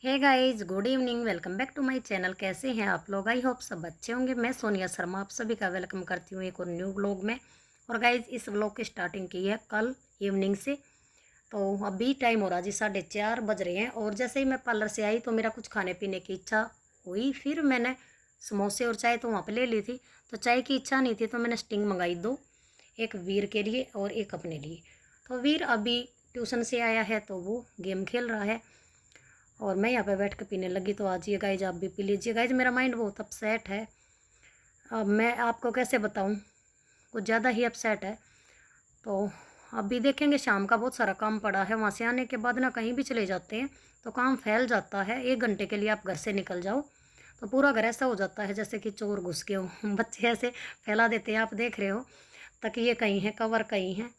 Hey guys, good evening. Welcome back to my channel. कैसे हैं आप लोग? आई होप सब अच्छे होंगे। मैं सोनिया शर्मा आप सभी का वेलकम करती हूँ एक और न्यू व्लॉग में। और गाइस, इस व्लॉग की स्टार्टिंग की है कल इवनिंग से। तो अभी टाइम हो रहा जी 4:30 बज रहे हैं। और जैसे ही मैं पार्लर से आई तो मेरा कुछ खाने पीने की इच्छा हुई। फिर मैंने समोसे और चाय तो वहाँ पर ले ली थी। तो चाय की इच्छा नहीं थी तो मैंने स्टिंग मंगाई दो, एक वीर के लिए और एक अपने लिए। तो वीर अभी ट्यूशन से आया है तो वो गेम खेल रहा है और मैं यहाँ पे बैठ के पीने लगी। तो आज ये गाइज आप भी पी लीजिए। गाइज मेरा माइंड बहुत अपसेट है। अब मैं आपको कैसे बताऊँ, कुछ ज़्यादा ही अपसेट है। तो अभी देखेंगे, शाम का बहुत सारा काम पड़ा है। वहाँ से आने के बाद ना कहीं भी चले जाते हैं तो काम फैल जाता है। 1 घंटे के लिए आप घर से निकल जाओ तो पूरा घर ऐसा हो जाता है जैसे कि चोर घुस गए हो। बच्चे ऐसे फैला देते हैं, आप देख रहे हो। तकिए कहीं हैं, कवर कहीं हैं,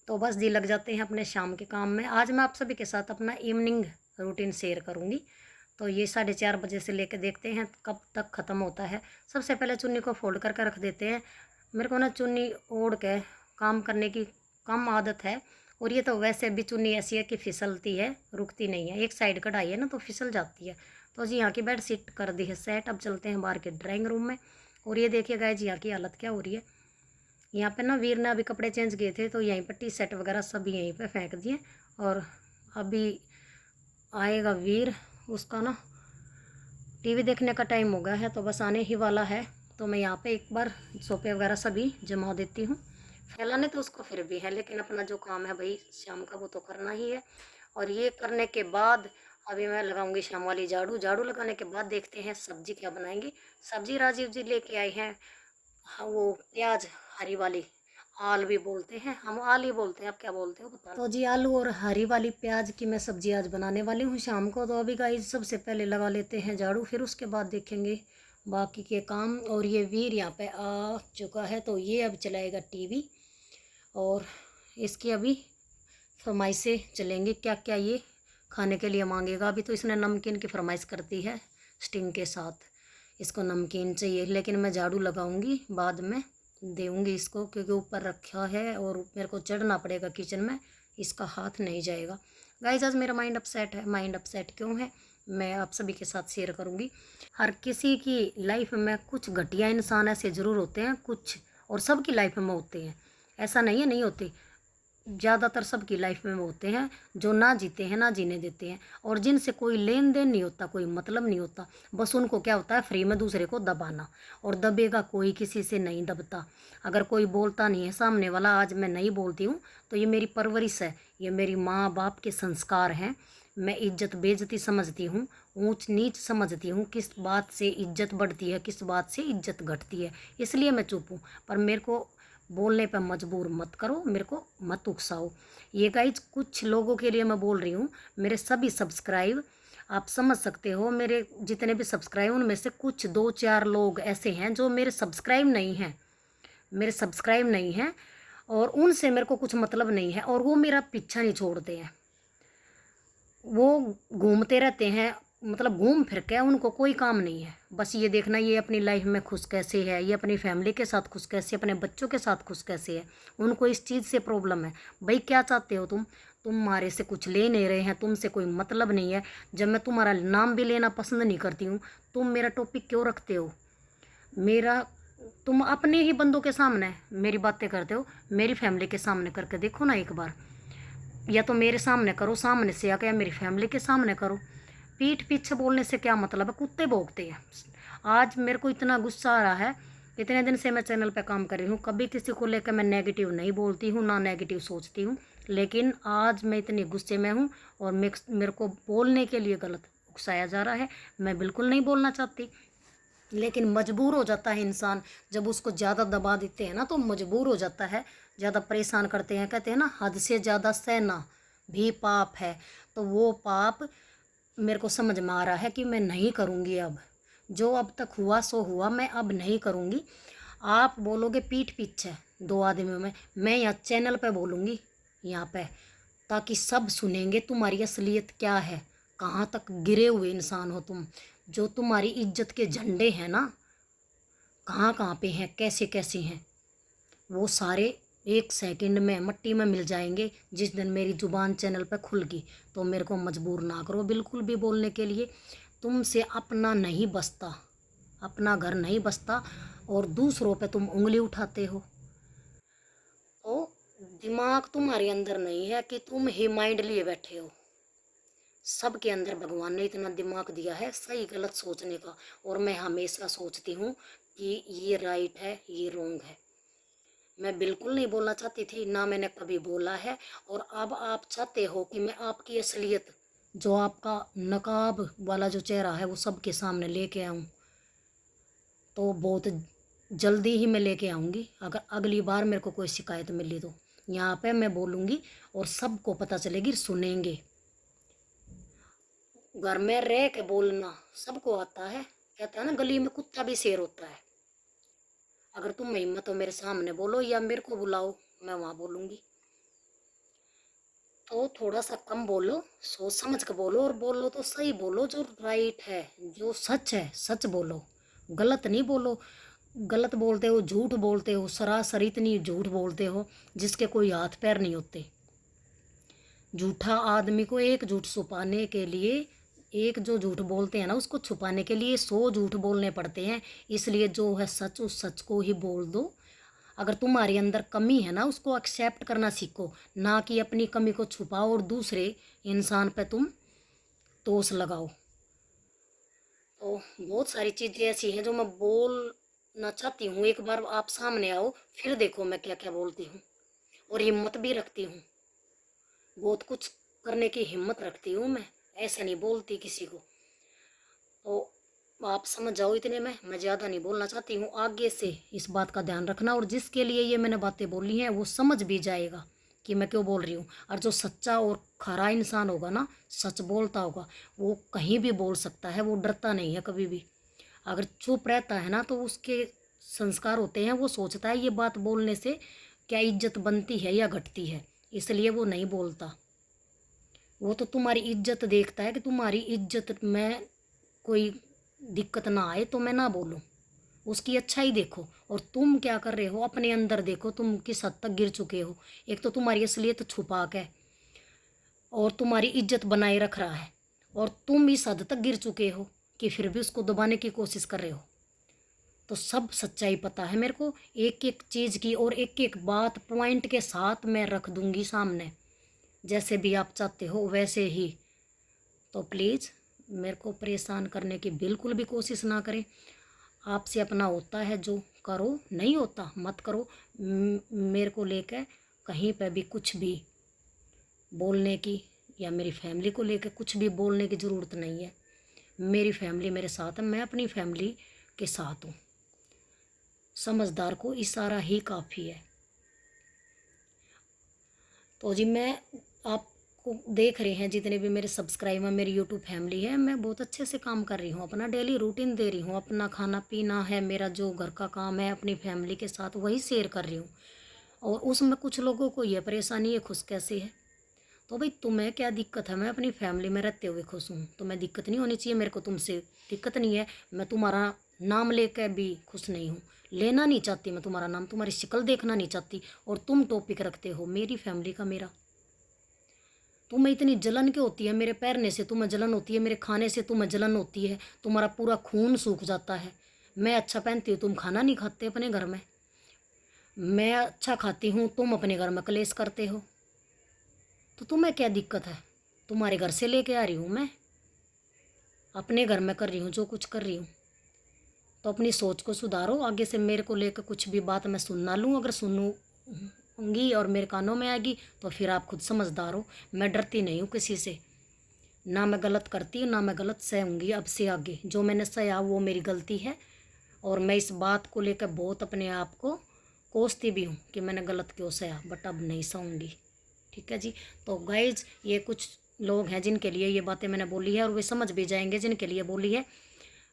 तो बस जी लग जाते हैं अपने शाम के काम में। आज मैं आप सभी के साथ अपना इवनिंग रूटीन शेयर करूँगी। तो ये 4:30 बजे से लेकर देखते हैं कब तक ख़त्म होता है। सबसे पहले चुन्नी को फोल्ड करके रख देते हैं। मेरे को ना चुन्नी ओढ़ के काम करने की कम आदत है। और ये तो वैसे भी चुन्नी ऐसी है कि फिसलती है, रुकती नहीं है। एक साइड कढ़ाई है ना तो फिसल जाती है। तो जी यहाँ की बेड शीट कर दी है सेट। अब चलते हैं बाहर के ड्राइंग रूम में। और ये देखिए गाइस, यहाँ की हालत क्या हो रही है। यहाँ पे ना वीर ने अभी कपड़े चेंज किए थे तो यहीं पर टी शर्ट वगैरह सब यहीं पे फेंक दिए। और अभी आएगा वीर, उसका ना टीवी देखने का टाइम हो गया है तो बस आने ही वाला है। तो मैं यहाँ पे एक बार सोफे वगैरह सभी जमा देती हूँ। फैलाने तो उसको फिर भी है, लेकिन अपना जो काम है भाई शाम का वो तो करना ही है। और ये करने के बाद अभी मैं लगाऊंगी शाम वाली झाड़ू। झाड़ू लगाने के बाद देखते हैं सब्जी क्या बनाएंगे। सब्जी राजीव जी लेके आए हैं। हाँ, वो प्याज हरी वाली, आल भी बोलते हैं हम, आल ही बोलते हैं। आप क्या बोलते हो बता। तो जी आलू और हरी वाली प्याज की मैं सब्जी आज बनाने वाली हूँ शाम को। तो अभी गाइस सबसे पहले लगा लेते हैं झाड़ू, फिर उसके बाद देखेंगे बाकी के काम। और ये वीर यहाँ पे आ चुका है तो ये अब चलाएगा टीवी। और इसकी अभी फरमाइशें चलेंगी, क्या क्या ये खाने के लिए मांगेगा। अभी तो इसने नमकीन की फरमाइश करती है स्टिंग के साथ, इसको नमकीन चाहिए। लेकिन मैं झाड़ू लगाऊंगी बाद में देऊंगी इसको, क्योंकि ऊपर रखा है और मेरे को चढ़ना पड़ेगा किचन में, इसका हाथ नहीं जाएगा। गाइस आज मेरा माइंड अपसेट है। माइंड अपसेट क्यों है मैं आप सभी के साथ शेयर करूंगी। हर किसी की लाइफ में कुछ घटिया इंसान ऐसे ज़रूर होते हैं कुछ, और सबकी लाइफ में होते हैं। ऐसा नहीं है नहीं होते, ज़्यादातर सबकी लाइफ में वो होते हैं जो ना जीते हैं ना जीने देते हैं, और जिनसे कोई लेन देन नहीं होता, कोई मतलब नहीं होता। बस उनको क्या होता है, फ्री में दूसरे को दबाना। और दबेगा कोई किसी से नहीं दबता। अगर कोई बोलता नहीं है सामने वाला, आज मैं नहीं बोलती हूँ तो ये मेरी परवरिश है, ये मेरी माँ बाप के संस्कार हैं। मैं इज्जत बेइज्जती समझती हूँ, ऊंच नीच समझती हूँ। किस बात से इज्जत बढ़ती है, किस बात से इज्जत घटती है, इसलिए मैं चुप हूँ। पर मेरे को बोलने पर मजबूर मत करो, मेरे को मत उकसाओ। ये गाइज कुछ लोगों के लिए मैं बोल रही हूँ। मेरे सभी सब्सक्राइब, आप समझ सकते हो, मेरे जितने भी सब्सक्राइब उनमें से कुछ 2-4 लोग ऐसे हैं जो मेरे सब्सक्राइब नहीं हैं, मेरे सब्सक्राइब नहीं हैं। और उनसे मेरे को कुछ मतलब नहीं है और वो मेरा पीछा नहीं छोड़ते हैं। वो घूमते रहते हैं, मतलब घूम फिर के उनको कोई काम नहीं है। बस ये देखना ये अपनी लाइफ में खुश कैसे है, ये अपनी फैमिली के साथ खुश कैसे, अपने बच्चों के साथ खुश कैसे है। उनको इस चीज़ से प्रॉब्लम है। भाई क्या चाहते हो तुम तुम्हारे से कुछ ले नहीं रहे हैं, तुमसे कोई मतलब नहीं है। जब मैं तुम्हारा नाम भी लेना पसंद नहीं करती हूँ, तुम मेरा टॉपिक क्यों रखते हो मेरा। तुम अपने ही बंदों के सामने मेरी बातें करते हो, मेरी फैमिली के सामने करके देखो ना एक बार। या तो मेरे सामने करो सामने से आके, या मेरी फैमिली के सामने करो। पीठ पीछे बोलने से क्या मतलब है, कुत्ते भौंकते हैं। आज मेरे को इतना गुस्सा आ रहा है। इतने दिन से मैं चैनल पे काम कर रही हूँ, कभी किसी को लेकर मैं नेगेटिव नहीं बोलती हूँ, ना नेगेटिव सोचती हूँ। लेकिन आज मैं इतनी गुस्से में हूँ और मेरे को बोलने के लिए गलत उकसाया जा रहा है। मैं बिल्कुल नहीं बोलना चाहती, लेकिन मजबूर हो जाता है इंसान। जब उसको ज़्यादा दबा देते हैं ना तो मजबूर हो जाता है, ज़्यादा परेशान करते हैं। कहते हैं ना, हद से ज़्यादा सहना भी पाप है। तो वो पाप मेरे को समझ में आ रहा है कि मैं नहीं करूँगी अब। जो अब तक हुआ सो हुआ, मैं अब नहीं करूँगी। आप बोलोगे पीठ पीछे 2 आदमियों में, मैं यहाँ चैनल पे बोलूँगी, यहाँ पे, ताकि सब सुनेंगे तुम्हारी असलियत क्या है। कहाँ तक गिरे हुए इंसान हो तुम। जो तुम्हारी इज्जत के झंडे हैं ना, कहाँ कहाँ पे हैं, कैसे कैसे हैं, वो सारे एक सेकंड में मट्टी में मिल जाएंगे। जिस दिन मेरी ज़ुबान चैनल पर खुल गई तो मेरे को मजबूर ना करो बिल्कुल भी बोलने के लिए। तुमसे अपना नहीं बसता, अपना घर नहीं बसता और दूसरों पे तुम उंगली उठाते हो। तो दिमाग तुम्हारे अंदर नहीं है कि तुम ही माइंड लिए बैठे हो। सबके अंदर भगवान ने इतना दिमाग दिया है सही गलत सोचने का। और मैं हमेशा सोचती हूँ कि ये राइट है ये रॉन्ग है। मैं बिल्कुल नहीं बोलना चाहती थी, ना मैंने कभी बोला है। और अब आप चाहते हो कि मैं आपकी असलियत, जो आपका नकाब वाला जो चेहरा है वो सबके सामने लेके आऊँ। तो बहुत जल्दी ही मैं लेके आऊँगी। अगर अगली बार मेरे को कोई शिकायत मिली तो यहाँ पे मैं बोलूँगी और सबको पता चलेगी, सुनेंगे। घर में रह के बोलना सबको आता है। कहता है ना, गली में कुत्ता भी शेर होता है। अगर तुम में हिम्मत हो मेरे सामने बोलो या मेरे को बुलाओ, मैं वहाँ बोलूँगी। तो थोड़ा सा कम बोलो, सोच समझ के बोलो, और बोलो तो सही बोलो, जो राइट है जो सच है सच बोलो, गलत नहीं बोलो। गलत बोलते हो, झूठ बोलते हो, सरासर इतनी झूठ बोलते हो जिसके कोई हाथ पैर नहीं होते। झूठा आदमी को एक झूठ छुपाने के लिए, एक जो झूठ बोलते हैं ना उसको छुपाने के लिए 100 झूठ बोलने पड़ते हैं। इसलिए जो है सच उस सच को ही बोल दो। अगर तुम्हारे अंदर कमी है ना उसको एक्सेप्ट करना सीखो, ना कि अपनी कमी को छुपाओ और दूसरे इंसान पे तुम दोष लगाओ। तो बहुत सारी चीज़ें ऐसी हैं जो मैं बोलना चाहती हूँ। एक बार आप सामने आओ फिर देखो मैं क्या क्या बोलती हूँ। और हिम्मत भी रखती हूँ, बहुत कुछ करने की हिम्मत रखती हूँ मैं, ऐसे नहीं बोलती किसी को। तो आप समझ जाओ इतने में, मैं ज़्यादा नहीं बोलना चाहती हूँ। आगे से इस बात का ध्यान रखना, और जिसके लिए ये मैंने बातें बोली हैं वो समझ भी जाएगा कि मैं क्यों बोल रही हूँ। और जो सच्चा और खरा इंसान होगा ना, सच बोलता होगा, वो कहीं भी बोल सकता है, वो डरता नहीं है कभी भी। अगर चुप रहता है ना तो उसके संस्कार होते हैं, वो सोचता है ये बात बोलने से क्या इज्जत बनती है या घटती है, इसलिए वो नहीं बोलता। वो तो तुम्हारी इज्जत देखता है कि तुम्हारी इज्जत में कोई दिक्कत ना आए तो मैं ना बोलूँ, उसकी अच्छाई देखो। और तुम क्या कर रहे हो अपने अंदर देखो, तुम किस हद तक गिर चुके हो। एक तो तुम्हारी असलियत छुपा के और तुम्हारी इज्जत बनाए रख रहा है, और तुम इस हद तक गिर चुके हो कि फिर भी उसको दबाने की कोशिश कर रहे हो। तो सब सच्चाई पता है मेरे को, एक एक चीज़ की, और एक एक बात पॉइंट के साथ मैं रख दूंगी सामने, जैसे भी आप चाहते हो वैसे ही। तो प्लीज़ मेरे को परेशान करने की बिल्कुल भी कोशिश ना करें। आपसे अपना होता है जो करो, नहीं होता मत करो। मेरे को लेकर कहीं पे भी कुछ भी बोलने की या मेरी फैमिली को लेकर कुछ भी बोलने की ज़रूरत नहीं है। मेरी फैमिली मेरे साथ है, मैं अपनी फैमिली के साथ हूँ। समझदार को इशारा ही काफ़ी है। तो जी मैं आपको देख रहे हैं, जितने भी मेरे सब्सक्राइबर मेरी यूट्यूब फैमिली है, मैं बहुत अच्छे से काम कर रही हूँ, अपना डेली रूटीन दे रही हूँ, अपना खाना पीना है, मेरा जो घर का काम है अपनी फैमिली के साथ वही शेयर कर रही हूँ। और उसमें कुछ लोगों को ये परेशानी है खुश कैसे है। तो भाई तुम्हें क्या दिक्कत है, मैं अपनी फैमिली में रहते हुए खुश हूँ, तुम्हें दिक्कत नहीं होनी चाहिए। मेरे को तुमसे दिक्कत नहीं है, मैं तुम्हारा नाम लेकर भी खुश नहीं हूँ, लेना नहीं चाहती मैं तुम्हारा नाम, तुम्हारी शक्ल देखना नहीं चाहती। और तुम टॉपिक रखते हो मेरी फैमिली का मेरा। तुम्हें इतनी जलन क्यों होती है, मेरे पैरने से तुम्हें जलन होती है, मेरे खाने से तुम्हें जलन होती है, तुम्हारा पूरा खून सूख जाता है। मैं अच्छा पहनती हूँ, तुम खाना नहीं खाते अपने घर में। मैं अच्छा खाती हूँ, तुम अपने घर में कलेश करते हो। तो तुम्हें क्या दिक्कत है, तुम्हारे घर से लेके आ रही हूँ मैं, अपने घर में कर रही हूँ जो कुछ कर रही हूँ। तो अपनी सोच को सुधारो, आगे से मेरे को लेकर कुछ भी बात मैं सुन ना लूँ। अगर सुनूंगी और मेरे कानों में आएगी तो फिर आप खुद समझदार हो। मैं डरती नहीं हूँ किसी से, ना मैं गलत करती हूँ ना मैं गलत सहूँगी। अब से आगे जो मैंने सहा वो मेरी गलती है, और मैं इस बात को लेकर बहुत अपने आप को कोसती भी हूँ कि मैंने गलत क्यों सहा, बट अब नहीं सहूँगी। ठीक है जी। तो गाइज ये कुछ लोग हैं जिनके लिए ये बातें मैंने बोली है, और वे समझ भी जाएंगे जिनके लिए बोली है।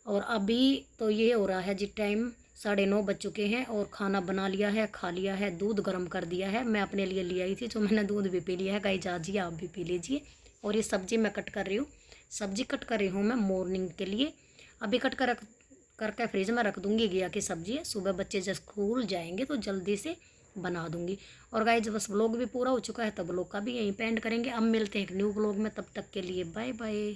और अभी तो ये हो रहा है जी, टाइम 9:30 बज चुके हैं, और खाना बना लिया है, खा लिया है, दूध गर्म कर दिया है। मैं अपने लिए ले आई थी जो मैंने दूध भी पी लिया है। गाइज आजिए आप भी पी लीजिए। और ये सब्ज़ी मैं कट कर रही हूँ, सब्ज़ी कट कर रही हूँ मैं मॉर्निंग के लिए। अभी कट करके फ्रिज में रख दूँगी। घिया की सब्ज़ी है, सुबह बच्चे जब स्कूल जाएंगे तो जल्दी से बना दूंगी। और गाइज बस व्लॉग भी पूरा हो चुका है, तब व्लॉग का भी यहीं पे एंड करेंगे। अब मिलते हैं एक न्यू व्लॉग में, तब तक के लिए बाय बाय।